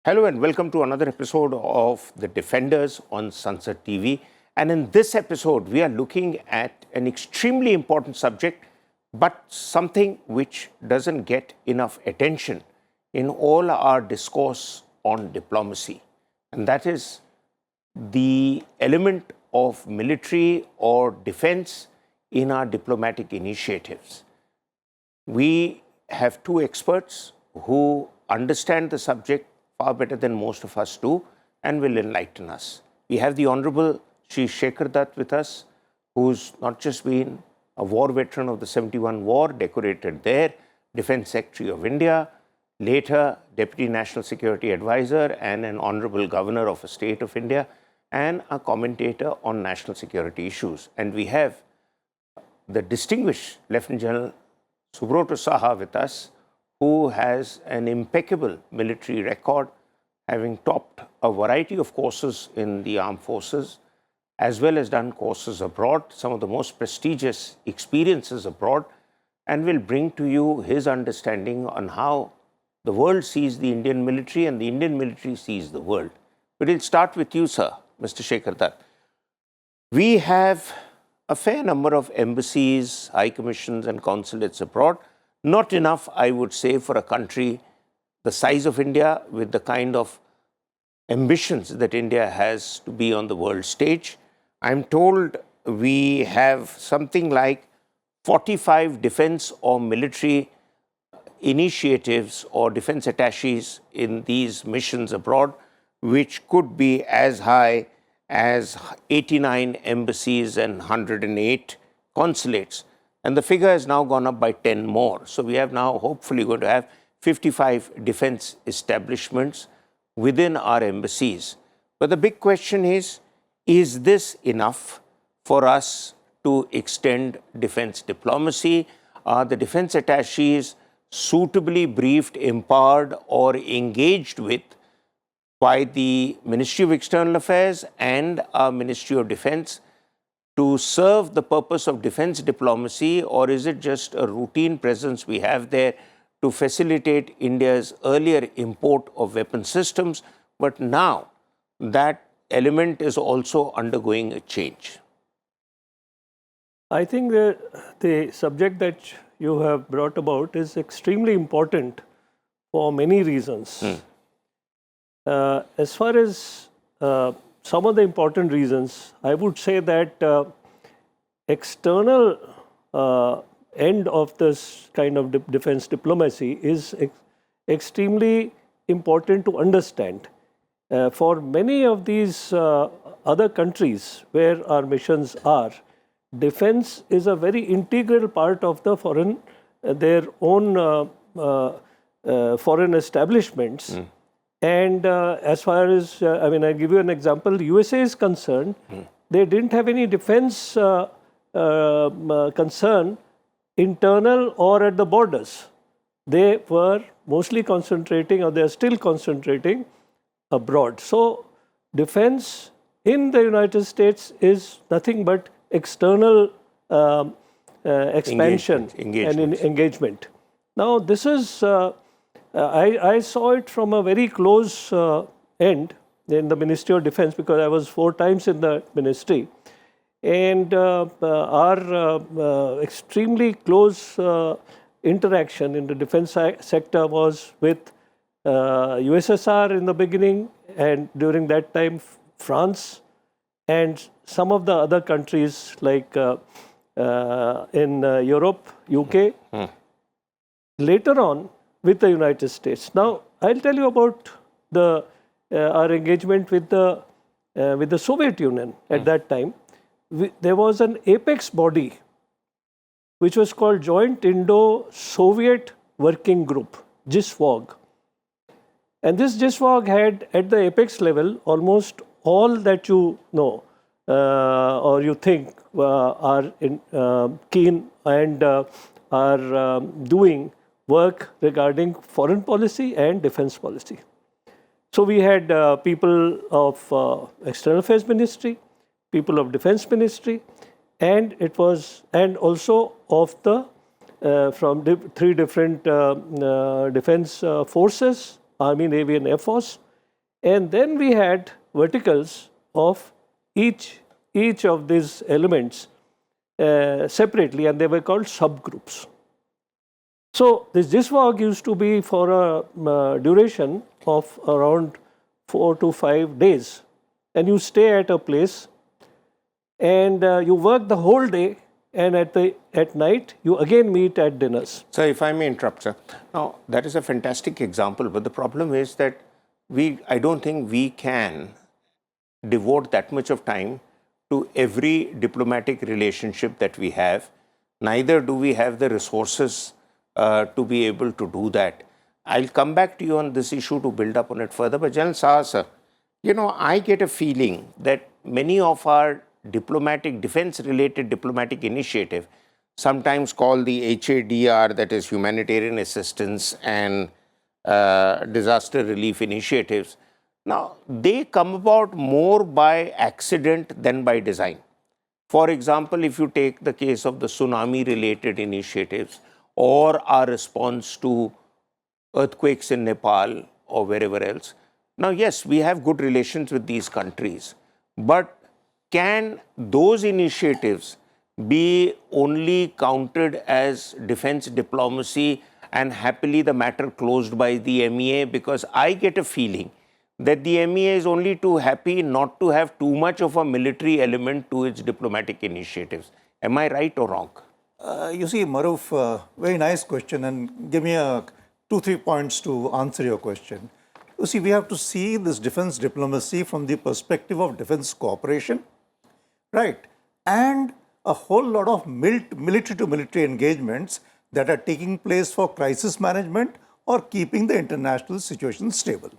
Hello and welcome to another episode of The Defenders on Sansad TV. And in this episode, we are looking at an extremely important subject, but something which doesn't get enough attention in all our discourse on diplomacy. And that is the element of military or defense in our diplomatic initiatives. We have two experts who understand the subject far better than most of us do and will enlighten us. We have the Honorable Shri Shekhar Dutt with us, who's not just been a war veteran of the 71 war, decorated there, Defence Secretary of India, later Deputy National Security Advisor and an Honorable Governor of a state of India, and a commentator on national security issues. And we have the distinguished Lieutenant General Subrata Saha with us, who has an impeccable military record, having topped a variety of courses in the armed forces, as well as done courses abroad, some of the most prestigious experiences abroad, and will bring to you his understanding on how the world sees the Indian military and the Indian military sees the world. But we'll start with you, sir, Mr. Shekhar Dutt. We have a fair number of embassies, high commissions and consulates abroad. Not enough, I would say, for a country the size of India with the kind of ambitions that India has to be on the world stage. I'm told we have something like 45 defense or military initiatives or defense attaches in these missions abroad, which could be as high as 89 embassies and 108 consulates. And the figure has now gone up by 10 more. So we have now hopefully going to have 55 defense establishments within our embassies. But the big question is this enough for us to extend defense diplomacy? Are the defense attaches suitably briefed, empowered, or engaged with by the Ministry of External Affairs and our Ministry of Defense to serve the purpose of defense diplomacy, or is it just a routine presence we have there to facilitate India's earlier import of weapon systems, but now that element is also undergoing a change? I think the subject that you have brought about is extremely important for many reasons. As far as some of the important reasons, I would say that external end of this kind of defense diplomacy is extremely important to understand. For many of these other countries where our missions are, defense is a very integral part of the their own foreign establishments. And as far as, I give you an example, USA is concerned, they didn't have any defense concern, internal or at the borders. They were mostly concentrating, or they are still concentrating, abroad. So defense in the United States is nothing but external expansion and engagement. Now this is, I saw it from a very close end in the Ministry of Defense, because I was 4 times in the ministry. And our extremely close interaction in the defense sector was with USSR in the beginning, and during that time France, and some of the other countries like in Europe, UK, later on with the United States. Now, I'll tell you about our engagement with the Soviet Union at that time. There was an apex body which was called Joint Indo-Soviet Working Group, GISWOG. And this GISWOG had at the apex level almost all that you know or you think are keen and are doing work regarding foreign policy and defense policy. So we had people of External Affairs Ministry, people of Defense Ministry, and it was, and also of the from 3 different defense forces, Army, Navy and Air Force, And then we had verticals of each of these elements separately, and they were called subgroups. So this JISWAG used to be for a duration of around 4 to 5 days, and you stay at a place, and you work the whole day, and at night you again meet at dinners. So if I may interrupt, sir. Now, that is a fantastic example, but the problem is that I don't think we can devote that much of time to every diplomatic relationship that we have. Neither do we have the resources to be able to do that. I'll come back to you on this issue to build up on it further. But General Saha, sir, I get a feeling that many of our defense-related diplomatic initiative, sometimes called the HADR, that is Humanitarian Assistance and Disaster Relief Initiatives, now they come about more by accident than by design. For example, if you take the case of the tsunami-related initiatives or our response to earthquakes in Nepal or wherever else. Now, yes, we have good relations with these countries, but can those initiatives be only counted as defense diplomacy and happily the matter closed by the MEA? Because I get a feeling that the MEA is only too happy not to have too much of a military element to its diplomatic initiatives. Am I right or wrong? You see, Maroof, very nice question, and give me 2-3 points to answer your question. You see, we have to see this defense diplomacy from the perspective of defense cooperation, right? And a whole lot of military-to-military engagements that are taking place for crisis management or keeping the international situation stable.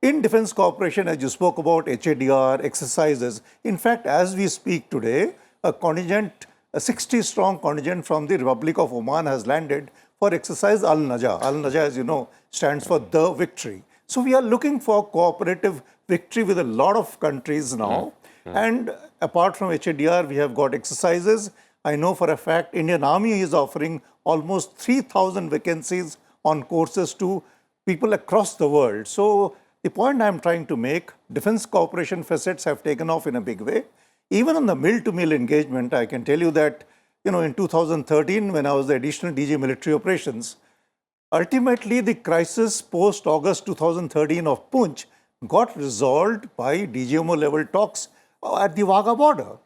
In defense cooperation, as you spoke about HADR, exercises, in fact, as we speak today, a 60-strong contingent from the Republic of Oman has landed for exercise Al-Naja. Al-Naja, as you know, stands for the victory. So we are looking for cooperative victory with a lot of countries now. And apart from HADR, we have got exercises. I know for a fact Indian Army is offering almost 3,000 vacancies on courses to people across the world. So the point I'm trying to make, defense cooperation facets have taken off in a big way. Even on the mill-to-mill engagement, I can tell you that, in 2013, when I was the additional DG military operations, ultimately the crisis post-August 2013 of Poonch got resolved by DGMO level talks at the Wagah border.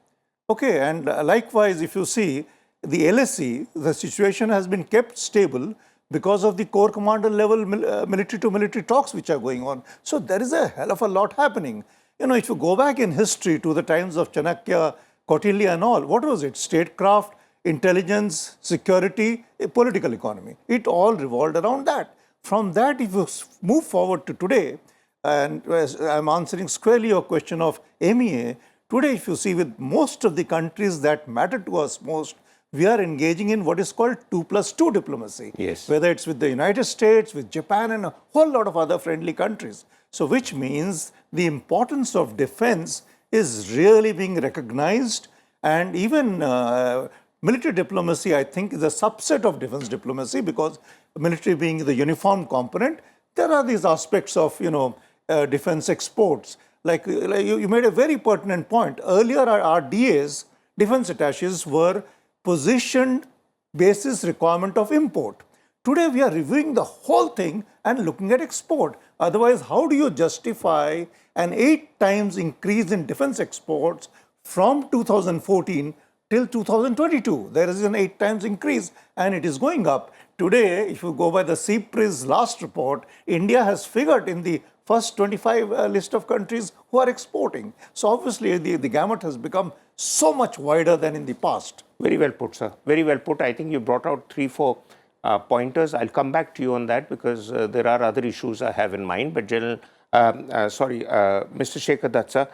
Okay, and likewise, if you see the LSE, the situation has been kept stable because of the Corps Commander level military-to-military talks which are going on. So there is a hell of a lot happening. If you go back in history to the times of Chanakya, Kautilya and all, what was it? Statecraft, intelligence, security, a political economy. It all revolved around that. From that, if you move forward to today, and as I'm answering squarely your question of MEA, today if you see with most of the countries that matter to us most, we are engaging in what is called 2+2 diplomacy. Yes. Whether it's with the United States, with Japan and a whole lot of other friendly countries. So which means the importance of defense is really being recognized, and even military diplomacy, I think, is a subset of defense diplomacy, because military being the uniform component, there are these aspects of, defense exports. Like you made a very pertinent point. Earlier, our DAs, defense attaches, were positioned basis requirement of import. Today, we are reviewing the whole thing and looking at export. Otherwise, how do you justify an 8 times increase in defense exports from 2014 till 2022? There is an 8 times increase and it is going up. Today, if you go by the CPRI's last report, India has figured in the first 25 list of countries who are exporting. So obviously, the gamut has become so much wider than in the past. Very well put, sir. Very well put. I think you brought out 3-4 pointers. I'll come back to you on that because there are other issues I have in mind. But Mr. Shekhar Dutt, sir,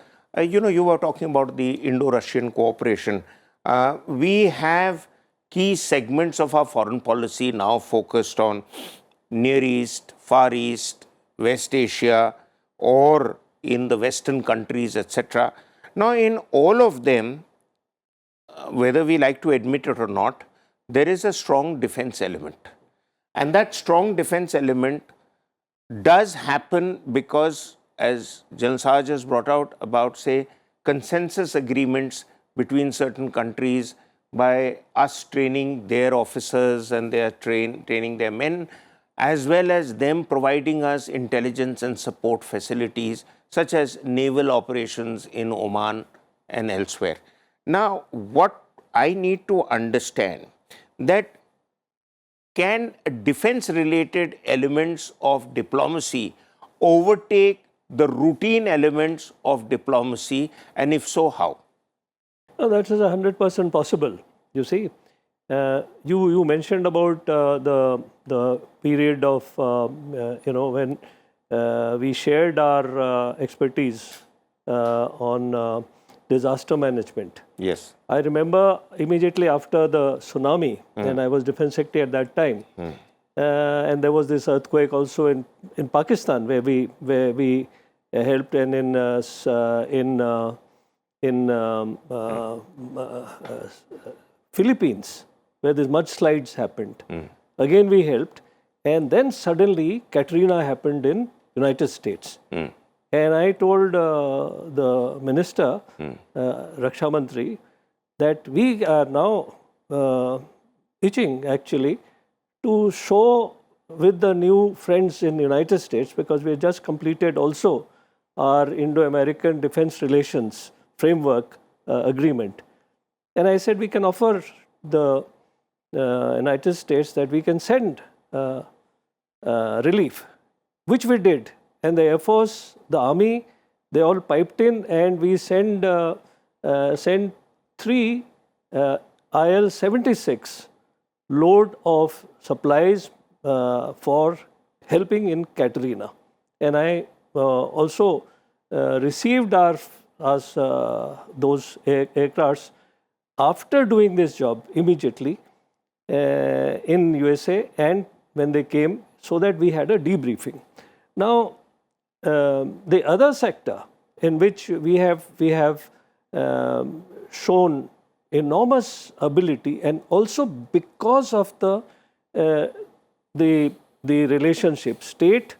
you were talking about the Indo-Russian cooperation. We have key segments of our foreign policy now focused on Near East, Far East, West Asia, or in the Western countries, etc. Now, in all of them, whether we like to admit it or not, there is a strong defense element. And that strong defense element does happen because as General Saha just brought out, about, say, consensus agreements between certain countries by us training their officers and they are training their men, as well as them providing us intelligence and support facilities such as naval operations in Oman and elsewhere. Now, what I need to understand that can defense-related elements of diplomacy overtake the routine elements of diplomacy, and if so, how? That is 100% possible. You see, you mentioned about the period of when we shared our expertise on disaster management. Yes. I remember immediately after the tsunami, and I was defense secretary at that time, and there was this earthquake also in Pakistan where we helped, and in Philippines where these mudslides happened. Again we helped, and then suddenly Katrina happened in United States. And I told the minister, Raksha Mantri, that we are now itching actually to show with the new friends in the United States, because we just completed also our Indo-American Defense Relations Framework Agreement. And I said we can offer the United States that we can send relief, which we did. And the Air Force, the Army, they all piped in, and we sent 3 IL-76 load of supplies for helping in Katrina. And I also received those aircrafts after doing this job immediately in USA, and when they came, so that we had a debriefing. Now, the other sector in which we have shown enormous ability, and also because of the relationship, state,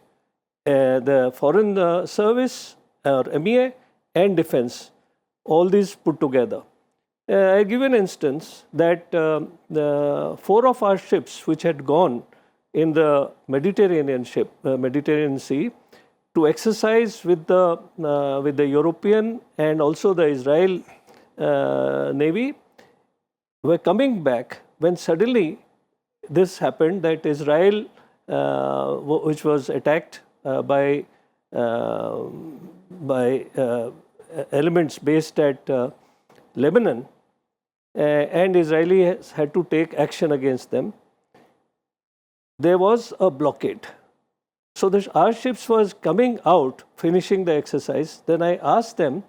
the foreign service or MEA and defense, all these put together. I give an instance that the 4 of our ships which had gone in the Mediterranean Sea to exercise with the European and also the Israel Navy were coming back when suddenly this happened, that Israel, which was attacked by elements based at Lebanon, and Israelis had to take action against them. There was a blockade. So our ships was coming out, finishing the exercise. Then I asked them,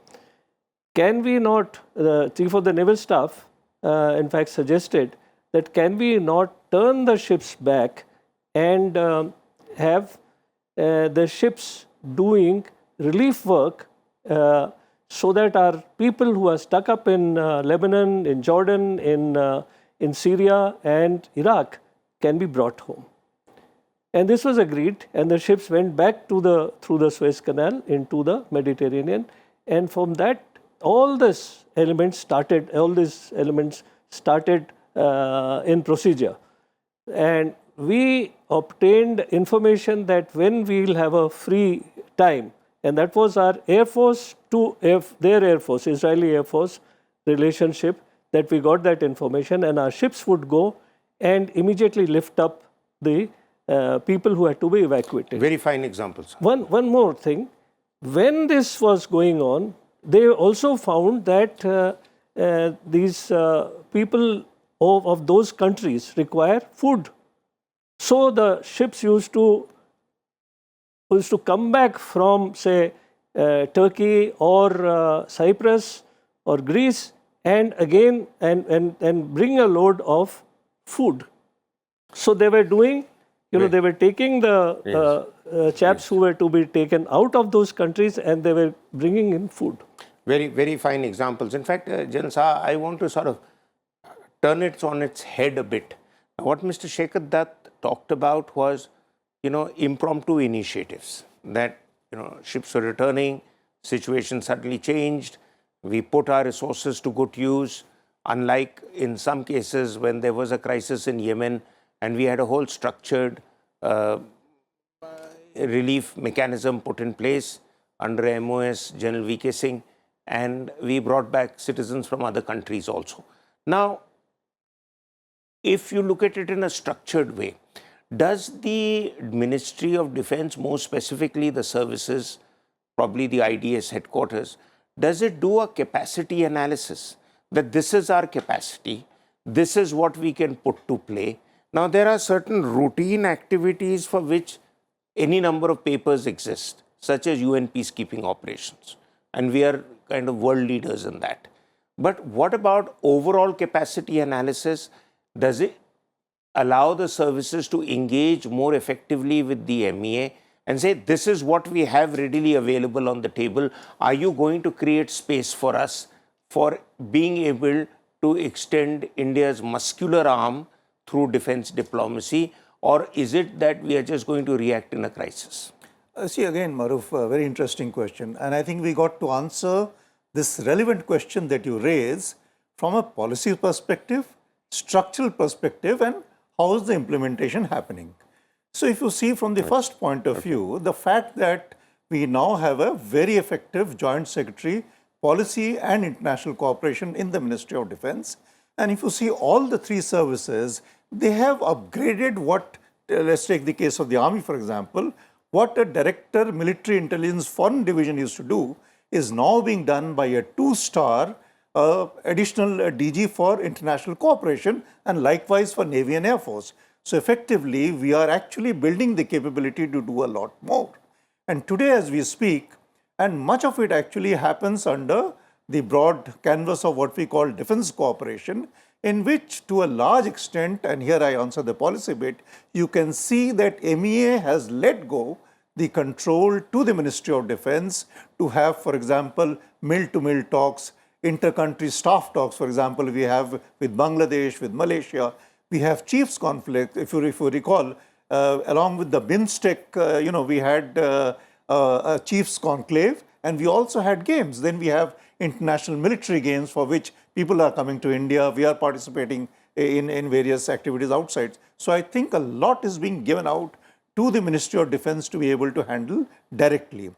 can we not, the Chief of the Naval Staff, in fact, suggested that can we not turn the ships back and have the ships doing relief work so that our people who are stuck up in Lebanon, in Jordan, in Syria and Iraq can be brought home. And this was agreed, and the ships went back through the Suez Canal into the Mediterranean. And from that, all these elements started in procedure. And we obtained information that when we will have a free time, and that was our Air Force to their Air Force, Israeli Air Force relationship, that we got that information, and our ships would go and immediately lift up the people who had to be evacuated. Very fine examples. One more thing. When this was going on, they also found that these people of those countries require food. So the ships used to come back from, say, Turkey or Cyprus or Greece, and again and bring a load of food. So they were doing, they were taking the chaps who were to be taken out of those countries, and they were bringing in food. Very, very fine examples. In fact, General Saha, I want to sort of turn it on its head a bit. What Mr. Shekhar Dutt talked about was, impromptu initiatives, that ships were returning, situation suddenly changed. We put our resources to good use, unlike in some cases when there was a crisis in Yemen and we had a whole structured relief mechanism put in place under MOS General VK Singh, and we brought back citizens from other countries also. Now, if you look at it in a structured way, does the Ministry of Defense, more specifically the services, probably the IDS headquarters, does it do a capacity analysis that this is our capacity, this is what we can put to play? Now, there are certain routine activities for which any number of papers exist, such as UN peacekeeping operations, and we are kind of world leaders in that. But what about overall capacity analysis? Does it allow the services to engage more effectively with the MEA and say, this is what we have readily available on the table. Are you going to create space for us for being able to extend India's muscular arm through defense diplomacy? Or is it that we are just going to react in a crisis? See, again, Maroof, a very interesting question. And I think we got to answer this relevant question that you raise from a policy perspective, structural perspective, and how is the implementation happening. So if you see from the first point of view, the fact that we now have a very effective Joint Secretary, Policy and International Cooperation in the Ministry of Defense, and if you see all the three services, they have upgraded what, let's take the case of the Army, for example, what a Director Military Intelligence Foreign Division used to do is now being done by a two-star additional DG for international cooperation, and likewise for Navy and Air Force. So effectively, we are actually building the capability to do a lot more. And today as we speak, and much of it actually happens under the broad canvas of what we call defense cooperation, in which to a large extent, and here I answer the policy bit, you can see that MEA has let go the control to the Ministry of Defense to have, for example, mill-to-mill talks, inter-country staff talks. For example, we have with Bangladesh, with Malaysia, we have chiefs conflict. If you recall, along with the BIMSTEC, we had a chiefs conclave, and we also had games. Then we have international military games for which people are coming to India. We are participating in various activities outside. So I think a lot is being given out to the Ministry of Defense to be able to handle directly.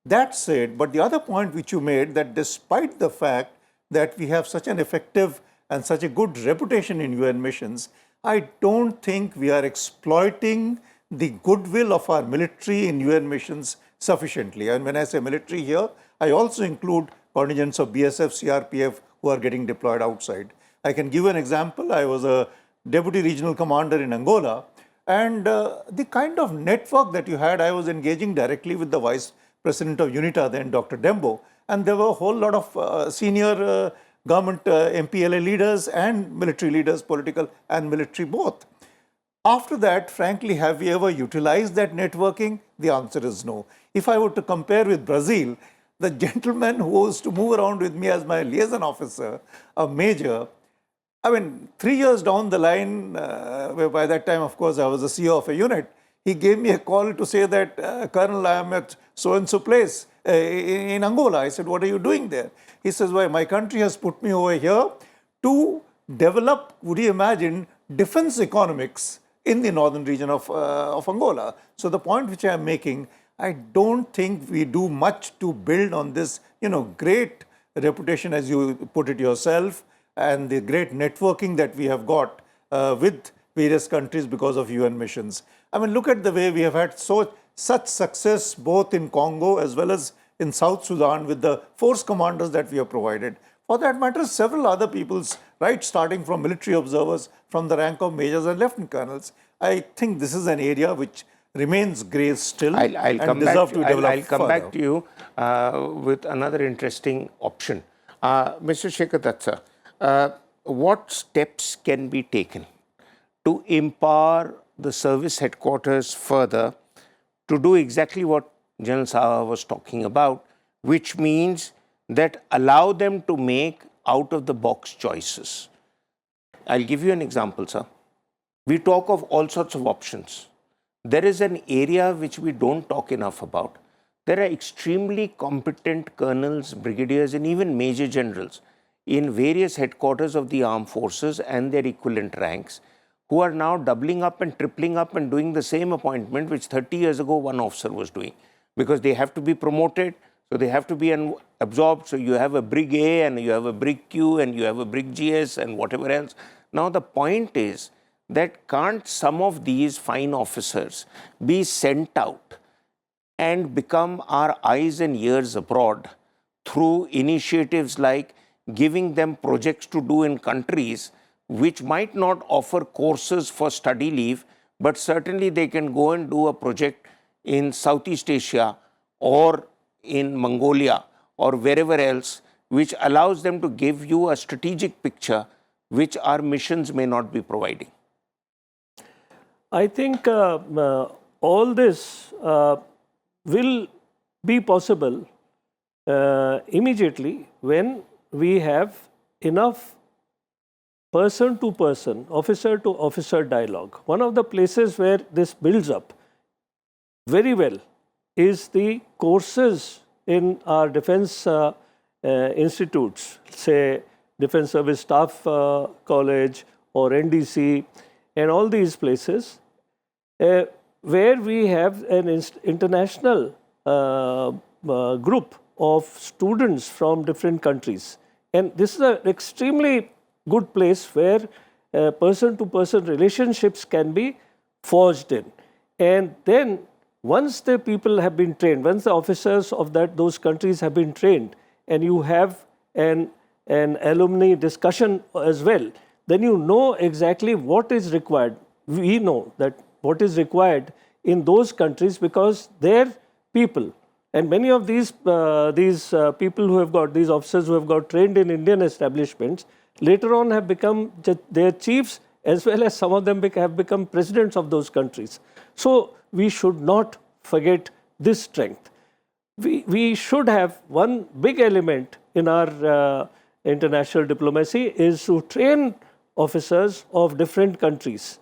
That said, but the other point which you made, that despite the fact that we have such an effective and such a good reputation in UN missions, I don't think we are exploiting the goodwill of our military in UN missions sufficiently. And when I say military here, I also include contingents of BSF, CRPF who are getting deployed outside. I can give an example. I was a deputy regional commander in Angola, and the kind of network that you had, I was engaging directly with the Vice President of UNITA then, Dr. Dembo, and there were a whole lot of senior government MPLA leaders and military leaders, political and military both. After that, frankly, have we ever utilized that networking? The answer is no. If I were to compare with Brazil, the gentleman who was to move around with me as my liaison officer, a major, I mean, 3 years down the line, by that time, of course, I was the CEO of a unit, he gave me a call to say that, Colonel, I am at so-and-so place in Angola. I said, what are you doing there? He says, well, my country has put me over here to develop, would you imagine, defense economics in the northern region of Angola. So the point which I am making, I don't think we do much to build on this, great reputation, as you put it yourself, and the great networking that we have got with various countries because of UN missions. I mean, look at the way we have had such success both in Congo as well as in South Sudan with the force commanders that we have provided. For that matter, several other people's, right, starting from military observers from the rank of majors and lieutenant colonels. I think this is an area which remains grey still I'll come back to you with another interesting option. Mr. Shekhar Dutt, sir, what steps can be taken to empower the service headquarters further to do exactly what General Saha was talking about, which means that allow them to make out-of-the-box choices? I'll give you an example, sir. We talk of all sorts of options. There is an area which we don't talk enough about. there are extremely competent colonels, brigadiers, and even major generals in various headquarters of the armed forces and their equivalent ranks, who are now doubling up and tripling up and doing the same appointment which 30 years ago one officer was doing, because they have to be promoted, so they have to be absorbed. So you have a Brig A and you have a Brig Q and you have a Brig GS and whatever else. Now the point is that can't some of these fine officers be sent out and become our eyes and ears abroad through initiatives like giving them projects to do in countries which might not offer courses for study leave, but certainly they can go and do a project in Southeast Asia or in Mongolia or wherever else, which allows them to give you a strategic picture which our missions may not be providing. I think all this will be possible immediately when we have enough person-to-person, officer-to-officer dialogue. One of the places where this builds up very well is the courses in our defense institutes, say Defense Service Staff College or NDC, and all these places where we have an international group of students from different countries. And this is an extremely good place where person-to-person relationships can be forged in. And then once the people have been trained, once the officers of those countries have been trained, and you have an alumni discussion as well, then you know exactly what is required. We know that what is required in those countries, because their people, and many of these people who have got, these officers who have got trained in Indian establishments, later on have become their chiefs, as well as some of them have become presidents of those countries. So we should not forget this strength. We should have one big element in our international diplomacy is to train officers of different countries.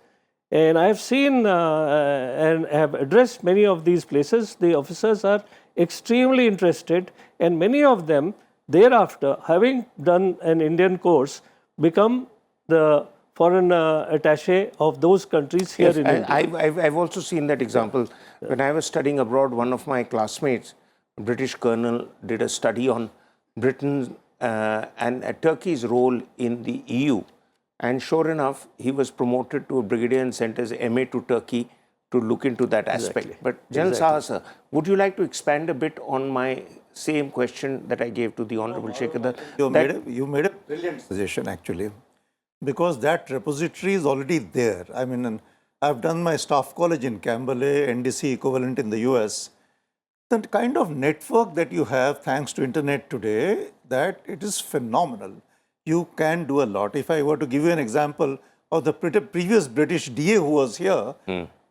And I have seen and have addressed many of these places. The officers are extremely interested, and many of them thereafter, having done an Indian course, become the foreign attaché of those countries here in India. I've also seen that example. When I was studying abroad, one of my classmates, a British colonel, did a study on Britain and Turkey's role in the EU. And sure enough, he was promoted to a brigadier and sent as MA to Turkey to look into that aspect. Exactly. But General Saha, sir, would you like to expand a bit on my same question that I gave to the Honorable Shekhar? You made a brilliant suggestion, actually, because that repository is already there. I mean, I've done my staff college in Camberley, NDC equivalent in the US. The kind of network that you have, thanks to internet today, that it is phenomenal. You can do a lot. If I were to give you an example of the previous British DA who was here,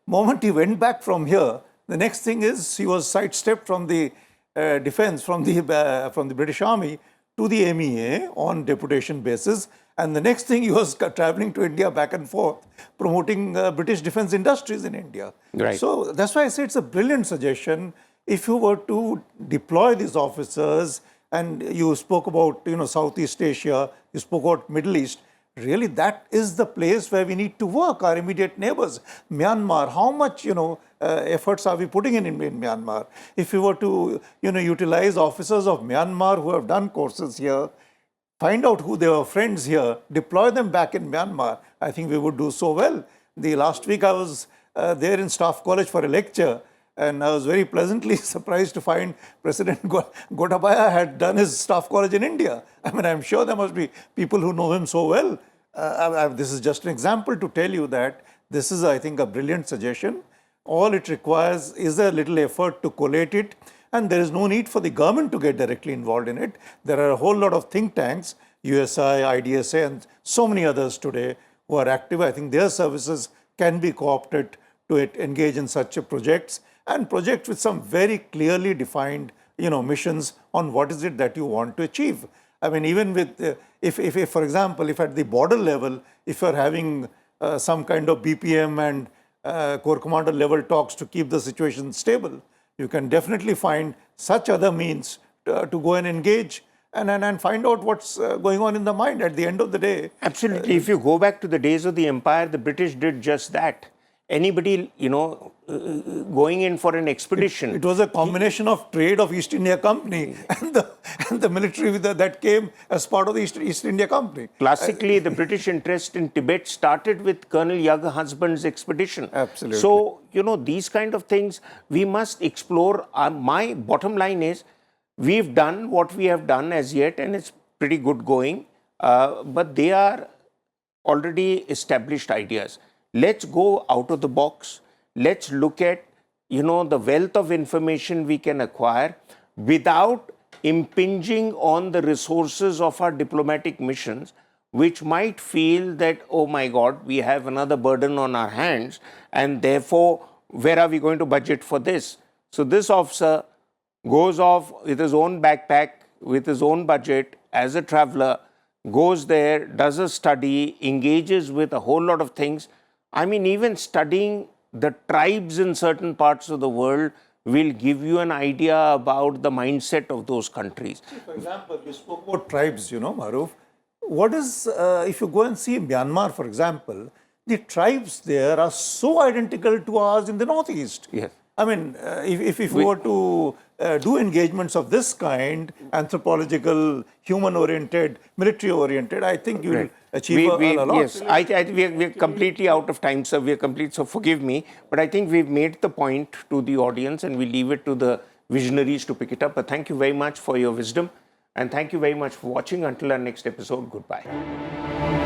moment he went back from here, the next thing is he was sidestepped from the defense, from the British Army to the MEA on deputation basis. And the next thing he was traveling to India back and forth, promoting British defense industries in India. Right. So that's why I say it's a brilliant suggestion. If you were to deploy these officers, and you spoke about, Southeast Asia, you spoke about Middle East, really that is the place where we need to work, our immediate neighbors. Myanmar, how much, efforts are we putting in Myanmar? If you were to, utilize officers of Myanmar who have done courses here, find out who their friends here, deploy them back in Myanmar, I think we would do so well. The last week I was there in Staff College for a lecture, and I was very pleasantly surprised to find President Gotabaya had done his staff college in India. I mean, I'm sure there must be people who know him so well. This is just an example to tell you that this is, I think, a brilliant suggestion. All it requires is a little effort to collate it, and there is no need for the government to get directly involved in it. There are a whole lot of think tanks, USI, IDSA, and so many others today who are active. I think their services can be co-opted to engage in such projects, and projects with some very clearly defined, missions on what is it that you want to achieve. I mean, even with, if for example, if at the border level, if you're having some kind of BPM and Corps Commander level talks to keep the situation stable, you can definitely find such other means to go and engage and find out what's going on in the mind at the end of the day. Absolutely. If you go back to the days of the empire, the British did just that. Anybody, going in for an expedition. It was a combination of trade of East India Company and the military that came as part of the East India Company. Classically, the British interest in Tibet started with Colonel Young Husband's expedition. Absolutely. So, these kind of things we must explore. My bottom line is, we've done what we have done as yet, and it's pretty good going. But they are already established ideas. Let's go out of the box. Let's look at, the wealth of information we can acquire without impinging on the resources of our diplomatic missions, which might feel that, oh my God, we have another burden on our hands, and therefore, where are we going to budget for this? So this officer goes off with his own backpack, with his own budget, as a traveler, goes there, does a study, engages with a whole lot of things. I mean, even studying the tribes in certain parts of the world will give you an idea about the mindset of those countries. For example, you spoke about tribes, Maroof. What is, if you go and see Myanmar, for example, the tribes there are so identical to ours in the Northeast. Yes. I mean, if we were to do engagements of this kind, anthropological, human-oriented, military-oriented, I think you'll achieve a lot. Yes, we're completely out of time, sir. We're complete, so forgive me. But I think we've made the point to the audience, and we leave it to the visionaries to pick it up. But thank you very much for your wisdom, and thank you very much for watching. Until our next episode, goodbye.